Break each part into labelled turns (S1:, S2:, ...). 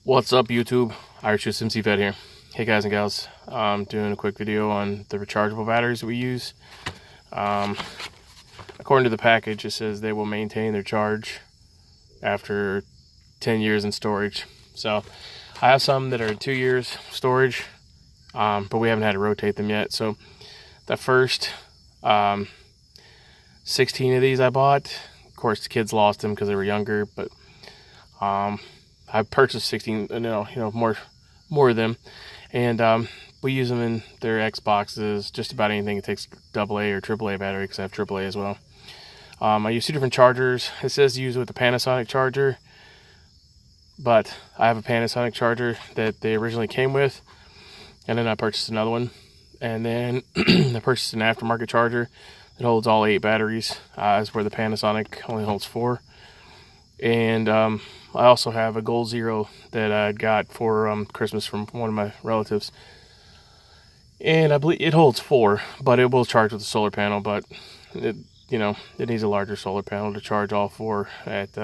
S1: What's up, YouTube? USMC Vet here. Hey guys and gals, I'm doing a quick video on the rechargeable batteries that we use. According to the package, it says they will maintain their charge after 10 years in storage. So I have some that are 2 years storage, but we haven't had to rotate them yet. So the first 16 of these I bought. Of course, the kids lost them because they were younger, but I purchased 16, more of them, and we use them in their Xboxes, just about anything that takes AA or AAA battery, because I have AAA as well. I use 2 different chargers. It says to use it with the Panasonic charger, but I have a Panasonic charger that they originally came with, and then I purchased another one, and then I purchased an aftermarket charger that holds all 8 batteries, as where the Panasonic only holds 4. And I also have a Gold Zero that I got for Christmas from one of my relatives, and I believe it holds 4, but it will charge with a solar panel. But it needs a larger solar panel to charge all 4 at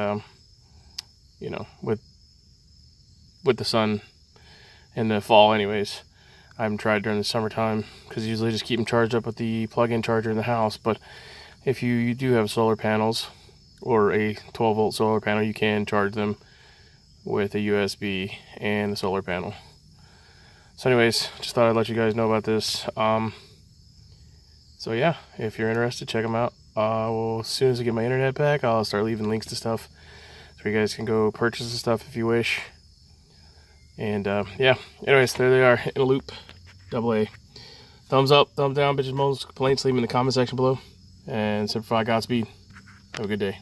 S1: with the sun in the fall. Anyways, I haven't tried during the summertime because I usually just keep them charged up with the plug-in charger in the house. But if you do have solar panels or a 12-volt solar panel, you can charge them with a USB and the solar panel. So anyways, just thought I'd let you guys know about this. So yeah, if you're interested, check them out. Well, as soon as I get my internet back, I'll start leaving links to stuff so you guys can go purchase the stuff if you wish. And yeah, anyways, there they are, Eneloop AA. Thumbs up, thumbs down, bitches, moles, complaints, leave them in the comment section below. And Semper Fi, Godspeed. Have a good day.